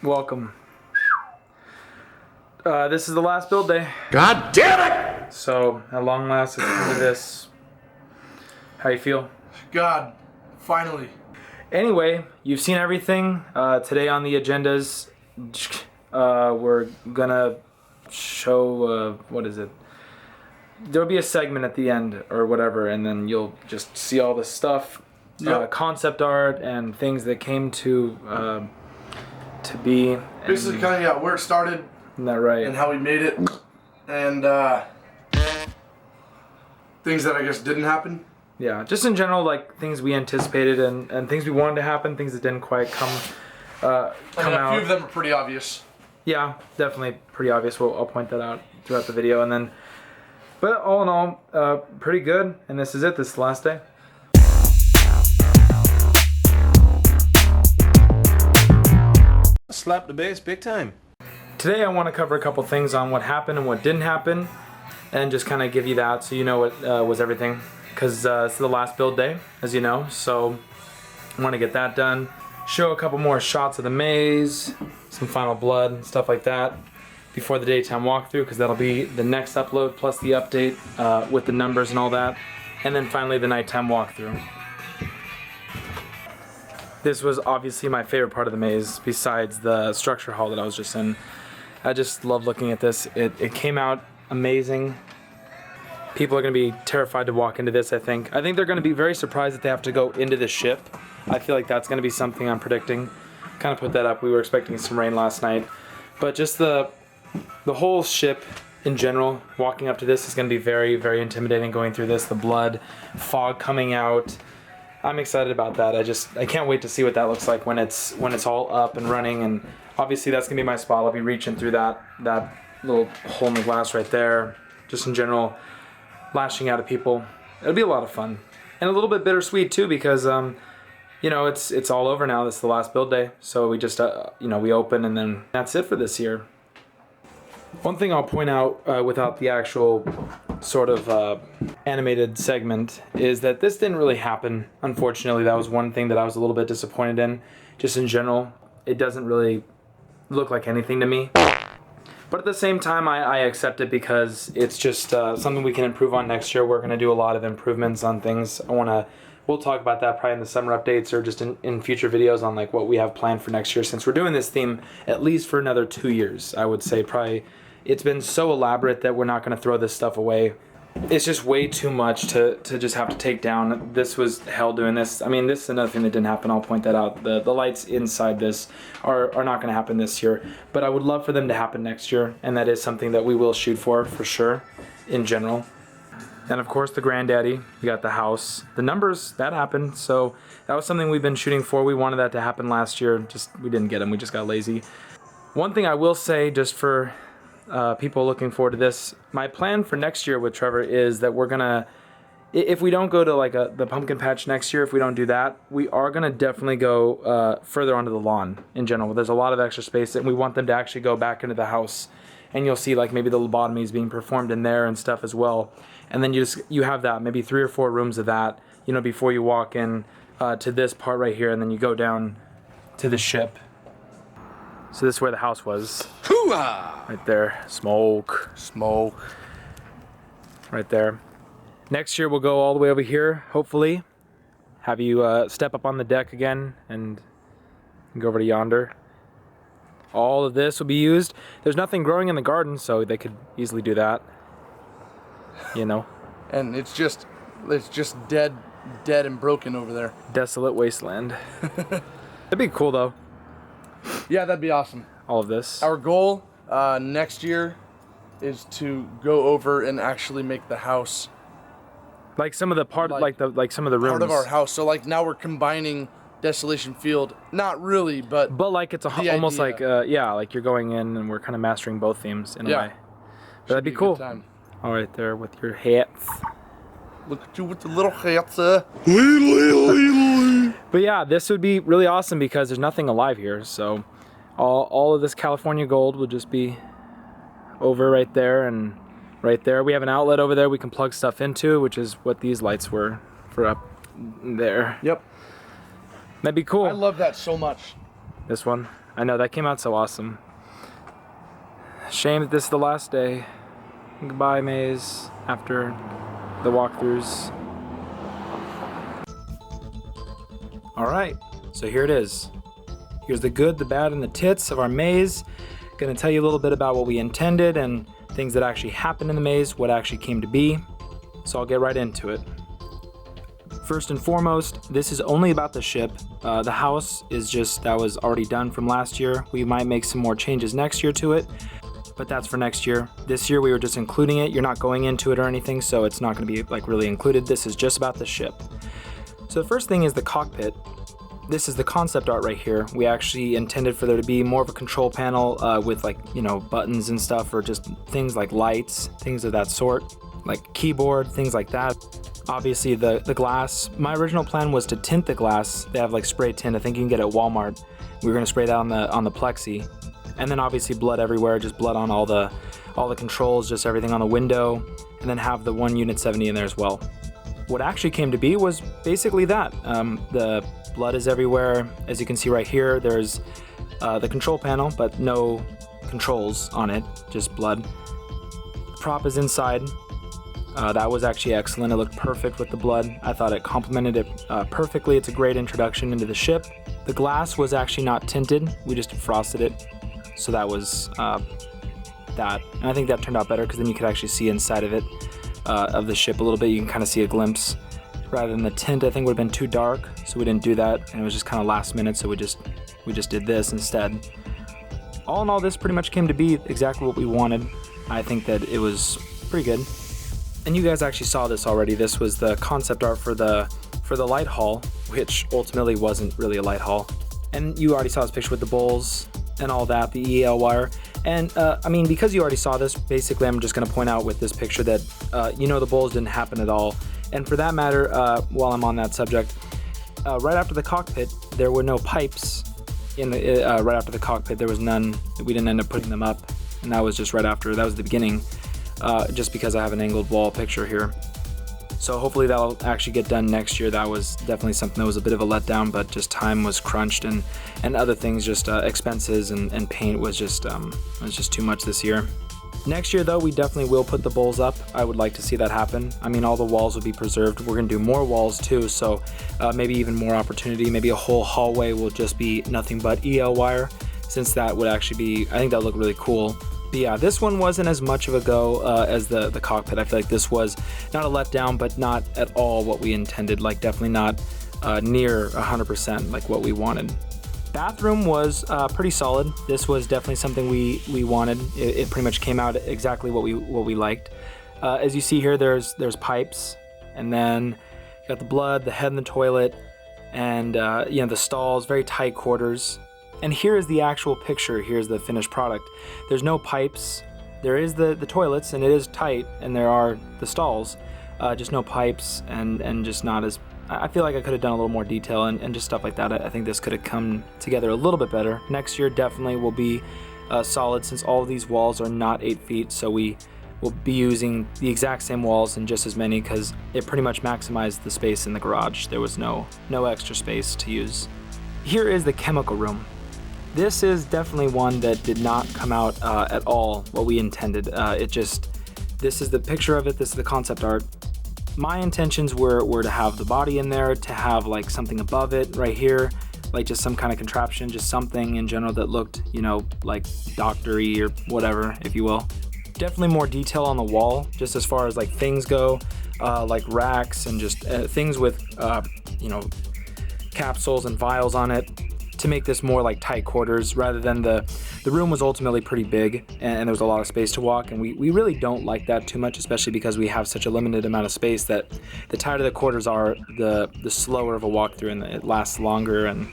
Welcome. This is the last build day. God damn it! So, at long last, it's come to this. How you feel? God, finally. Anyway, you've seen everything. Today on the agendas, we're gonna show, what is it? There'll be a segment at the end or whatever, and then you'll just see all this stuff. Yep. Concept art and things that came to be. Basically kind of where it started. Isn't that right? And how we made it. And things that I guess didn't happen. Yeah, just in general, like things we anticipated and things we wanted to happen, things that didn't quite come out. A few of them are pretty obvious. Yeah, definitely pretty obvious. I'll point that out throughout the video, and then. But all in all, pretty good. And this is it. This is the last day. Slap the bass big time. Today I want to cover a couple things on what happened and what didn't happen, and just kind of give you that so you know what was everything. Because it's the last build day, as you know, so I want to get that done. Show a couple more shots of the maze, some final blood, and stuff like that before the daytime walkthrough, because that'll be the next upload plus the update with the numbers and all that. And then finally the nighttime walkthrough. This was obviously my favorite part of the maze, besides the structure hall that I was just in. I just love looking at this. It came out amazing. People are going to be terrified to walk into this, I think. I think they're going to be very surprised that they have to go into the ship. I feel like that's going to be something I'm predicting. Kind of put that up. We were expecting some rain last night. But just the whole ship in general, walking up to this is going to be very, very intimidating going through this. The blood, fog coming out. I'm excited about that. I can't wait to see what that looks like when it's all up and running. And obviously that's going to be my spot. I'll be reaching through that little hole in the glass right there. Just in general, lashing out at people. It'll be a lot of fun. And a little bit bittersweet too, because you know, it's all over now. This is the last build day. So we just you know, we open and then that's it for this year. One thing I'll point out without the actual sort of animated segment is that this didn't really happen. Unfortunately, that was one thing that I was a little bit disappointed in. Just in general, it doesn't really look like anything to me. But at the same time, I accept it because it's just something we can improve on next year. We're going to do a lot of improvements on things. We'll talk about that probably in the summer updates or just in future videos on like what we have planned for next year, since we're doing this theme at least for another 2 years. I would say probably it's been so elaborate that we're not going to throw this stuff away. It's just way too much to just have to take down. This was hell doing this. I mean, this is another thing that didn't happen. I'll point that out. The lights inside this are not going to happen this year. But I would love for them to happen next year. And that is something that we will shoot for sure, in general. And of course, the granddaddy. We got the house. The numbers, that happened. So that was something we've been shooting for. We wanted that to happen last year. We didn't get them. We just got lazy. One thing I will say, just for people looking forward to this, my plan for next year with Trevor is that we're gonna, if we don't go to like the pumpkin patch next year, if we don't do that, we are gonna definitely go further onto the lawn in general. There's a lot of extra space and we want them to actually go back into the house, and you'll see like maybe the lobotomy is being performed in there and stuff as well. And then you have that maybe 3 or 4 rooms of that, you know, before you walk in to this part right here, and then you go down to the ship. So this is where the house was. Hoo-ah! Right there. Smoke. Smoke. Right there. Next year we'll go all the way over here, hopefully. Have you step up on the deck again and go over to yonder. All of this will be used. There's nothing growing in the garden, so they could easily do that. You know. And it's just dead and broken over there. Desolate wasteland. That'd be cool though. Yeah, that'd be awesome. All of this. Our goal next year is to go over and actually make the house like some of the like some of the rooms. Part of our house. So like now we're combining Desolation Field. Not really, but like it's almost idea. Like yeah, like you're going in and we're kind of mastering both themes in a way. But that'd be cool. All right, there with your hats. Look at you with the little hats. But yeah, this would be really awesome because there's nothing alive here. So all of this California gold would just be over right there and right there. We have an outlet over there we can plug stuff into, which is what these lights were for up there. Yep. That'd be cool. I love that so much. This one? I know, that came out so awesome. Shame that this is the last day. Goodbye, maze, after the walkthroughs. Alright, so here it is. Here's the good, the bad, and the tits of our maze. Gonna tell you a little bit about what we intended and things that actually happened in the maze, what actually came to be. So I'll get right into it. First and foremost, this is only about the ship. The house is just, that was already done from last year. We might make some more changes next year to it, but that's for next year. This year we were just including it. You're not going into it or anything, so it's not gonna be like really included. This is just about the ship. So the first thing is the cockpit. This is the concept art right here. We actually intended for there to be more of a control panel with like, you know, buttons and stuff, or just things like lights, things of that sort, like keyboard, things like that. Obviously the glass, my original plan was to tint the glass. They have like spray tint, I think you can get it at Walmart. We were gonna spray that on the plexi. And then obviously blood everywhere, just blood on all the controls, just everything on the window, and then have the one Unit 70 in there as well. What actually came to be was basically that. The blood is everywhere. As you can see right here, there's the control panel, but no controls on it, just blood. The prop is inside. That was actually excellent. It looked perfect with the blood. I thought it complemented it perfectly. It's a great introduction into the ship. The glass was actually not tinted. We just frosted it. So that was that. And I think that turned out better because then you could actually see inside of it, of the ship a little bit. You can kind of see a glimpse. Rather than the tint, I think would have been too dark, so we didn't do that, and it was just kind of last minute, so we just did this instead. All in all, this pretty much came to be exactly what we wanted. I think that it was pretty good. And you guys actually saw this already. This was the concept art for the light hall, which ultimately wasn't really a light hall. And you already saw this picture with the bowls and all that, the EL wire. And I mean, because you already saw this, basically I'm just gonna point out with this picture that, you know, the bowls didn't happen at all. And for that matter, while I'm on that subject, right after the cockpit, there were no pipes in the, right after the cockpit, there was none. We didn't end up putting them up. And that was just right after, that was the beginning, just because I have an angled wall picture here. So hopefully that'll actually get done next year. That was definitely something that was a bit of a letdown, but just time was crunched and other things, just expenses and paint was just too much this year. Next year though, we definitely will put the bowls up. I would like to see that happen. I mean, all the walls will be preserved. We're gonna do more walls too, so maybe even more opportunity. Maybe a whole hallway will just be nothing but EL wire, since that would actually be, I think that would look really cool. But yeah, this one wasn't as much of a go as the cockpit. I feel like this was not a letdown, but not at all what we intended. Like definitely not near 100% like what we wanted. Bathroom was pretty solid. This was definitely something we wanted. It pretty much came out exactly what we liked. As you see here, there's pipes, and then you got the blood, the head in the toilet, and you know, the stalls, very tight quarters. And here is the actual picture. Here's the finished product. There's no pipes. There is the toilets, and it is tight, and there are the stalls. Just no pipes, and just not as. I feel like I could have done a little more detail and just stuff like that. I think this could have come together a little bit better. Next year definitely will be solid, since all of these walls are not 8 feet, so we will be using the exact same walls and just as many, because it pretty much maximized the space in the garage. There was no extra space to use. Here is the chemical room. This is definitely one that did not come out at all what we intended. This is the picture of it, this is the concept art. My intentions were to have the body in there, to have like something above it right here, like just some kind of contraption, just something in general that looked, you know, like doctor-y or whatever, if you will. Definitely more detail on the wall, just as far as like things go, like racks and just things with, you know, capsules and vials on it, to make this more like tight quarters, rather than the room was ultimately pretty big and there was a lot of space to walk, and we really don't like that too much, especially because we have such a limited amount of space that the tighter the quarters are, the slower of a walkthrough, and it lasts longer, and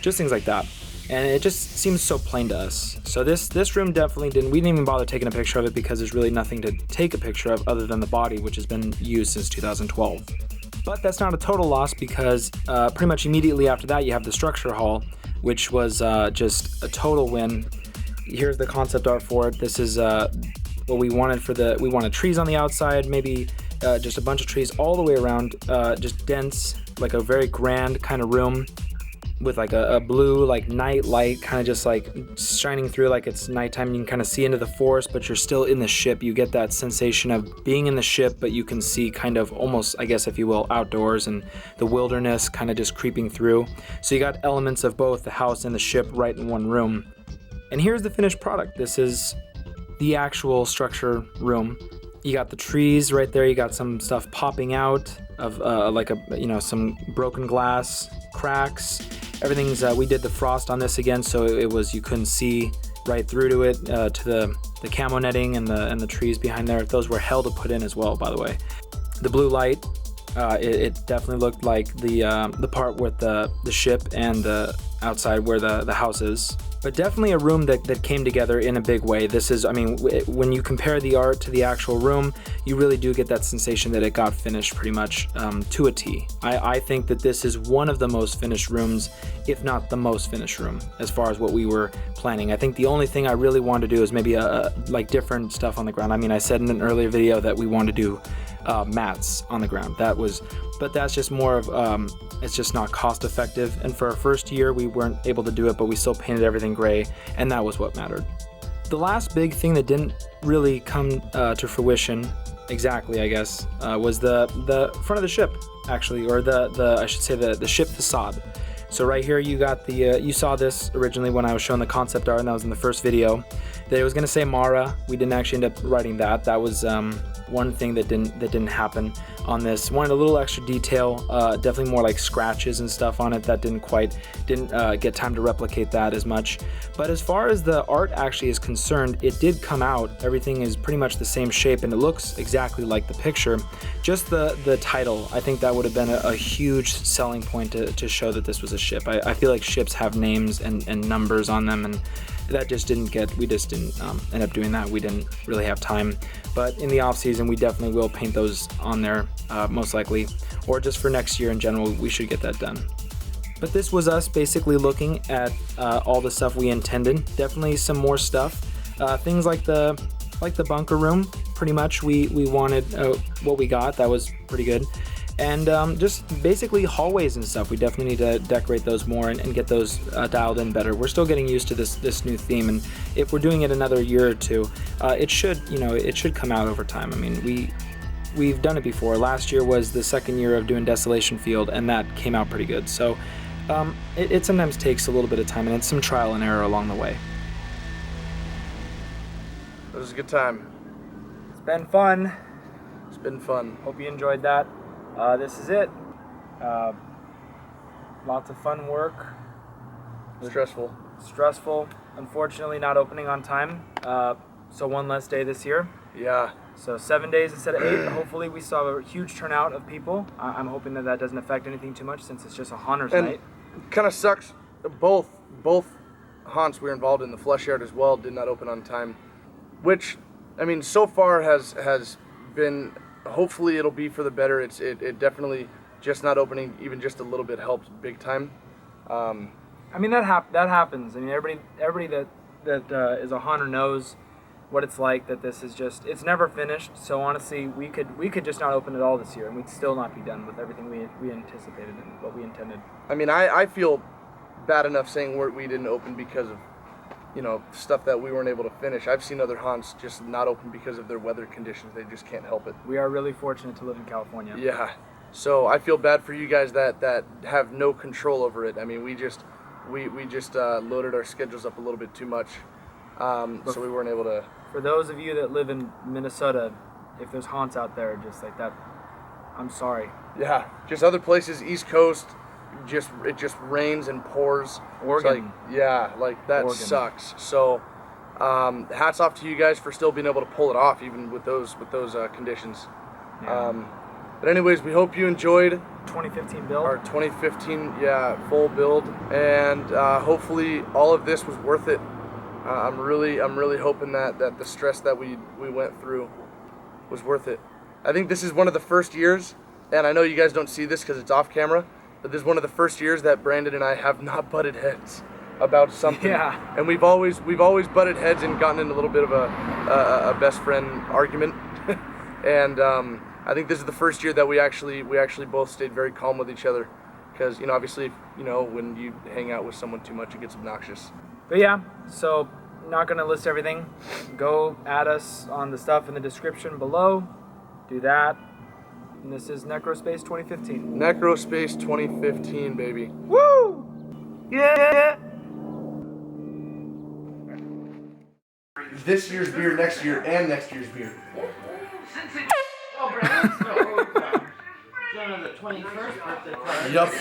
just things like that. And it just seems so plain to us. So this room definitely we didn't even bother taking a picture of it, because there's really nothing to take a picture of other than the body, which has been used since 2012. But that's not a total loss, because pretty much immediately after that you have the structure hall, which was just a total win. Here's the concept art for it. This is what we wanted we wanted trees on the outside, maybe just a bunch of trees all the way around, just dense, like a very grand kind of room. with like a blue like night light, kind of just like shining through like it's nighttime. You can kind of see into the forest, but you're still in the ship. You get that sensation of being in the ship, but you can see kind of almost, I guess if you will, outdoors and the wilderness kind of just creeping through. So you got elements of both the house and the ship right in one room. And here's the finished product. This is the actual structure room. You got the trees right there. You got some stuff popping out of like some broken glass, cracks. Everything's we did the frost on this again, so it was you couldn't see right through to it, to the camo netting and the trees behind there. Those were hell to put in as well, by the way. The blue light, it definitely looked like the part with the ship and the outside where the house is. But definitely a room that came together in a big way. This is, I mean, when you compare the art to the actual room, you really do get that sensation that it got finished pretty much to a T. I think that this is one of the most finished rooms, if not the most finished room, as far as what we were planning. I think the only thing I really wanted to do is maybe like different stuff on the ground. I mean, I said in an earlier video that we wanted to do mats on the ground. But that's just more of, it's just not cost effective. And for our first year, we weren't able to do it, but we still painted everything gray, and that was what mattered. The last big thing that didn't really come to fruition exactly, I guess, was the front of the ship, actually, or I should say the ship facade. So right here you got the, you saw this originally when I was showing the concept art, and that was in the first video. That it was gonna say Mara. We didn't actually end up writing that. That was one thing that didn't happen on this. Wanted a little extra detail, definitely more like scratches and stuff on it. That didn't get time to replicate that as much. But as far as the art actually is concerned, it did come out. Everything is pretty much the same shape, and it looks exactly like the picture. Just the title, I think that would have been a huge selling point to show that this was a ship. I feel like ships have names and numbers on them, and that just we just didn't end up doing that. We didn't really have time. But in the off season, we definitely will paint those on there, most likely, or just for next year in general, we should get that done. But this was us basically looking at all the stuff we intended. Definitely some more stuff. Things like the bunker room, pretty much we wanted what we got. That was pretty good. And just basically hallways and stuff. We definitely need to decorate those more and get those dialed in better. We're still getting used to this new theme, and if we're doing it another year or two, it should come out over time. I mean, we've done it before. Last year was the second year of doing Desolation Field, and that came out pretty good. So it sometimes takes a little bit of time, and it's some trial and error along the way. It was a good time. It's been fun. It's been fun. Hope you enjoyed that. This is it. Lots of fun work. Stressful. Unfortunately, not opening on time. So one less day this year. Yeah. So 7 days instead of 8. Hopefully, we saw a huge turnout of people. I'm hoping that doesn't affect anything too much, since it's just a haunters night. Kind of sucks. Both haunts we were involved in, the flesh yard as well, did not open on time. Which, I mean, so far has been. Hopefully it'll be for the better. It definitely just not opening even just a little bit helped big time. I mean that happens. I mean everybody that is a haunter knows what it's like. That this is just, it's never finished. So honestly, we could just not open it all this year, and we'd still not be done with everything we anticipated and what we intended. I mean, I feel bad enough saying we didn't open because of, you know, stuff that we weren't able to finish. I've seen other haunts just not open because of their weather conditions. They just can't help it. We are really fortunate to live in California. Yeah. So I feel bad for you guys that have no control over it. I mean, we just loaded our schedules up a little bit too much, so we weren't able to. For those of you that live in Minnesota, if there's haunts out there just like that, I'm sorry. Yeah. Just other places, East Coast. It just rains and pours. Oregon. Like that Oregon. Sucks. So hats off to you guys for still being able to pull it off even with those conditions. Yeah. But anyways, we hope you enjoyed 2015 build. Our 2015 full build, and hopefully all of this was worth it. I'm really hoping that the stress that we went through was worth it. I think this is one of the first years, and I know you guys don't see this because it's off camera, but this is one of the first years that Brandon and I have not butted heads about something. Yeah. And we've always butted heads and gotten in a little bit of a best friend argument. And I think this is the first year that we actually both stayed very calm with each other, because, you know, obviously, you know, when you hang out with someone too much, it gets obnoxious. But yeah, so not gonna list everything. Go add us on the stuff in the description below. Do that. And this is Necrospace 2015. Necrospace 2015, baby. Woo! Yeah! This year's beer, next year, and next year's beer. Oh, Brandon, so, the 21st birthday party. Yup.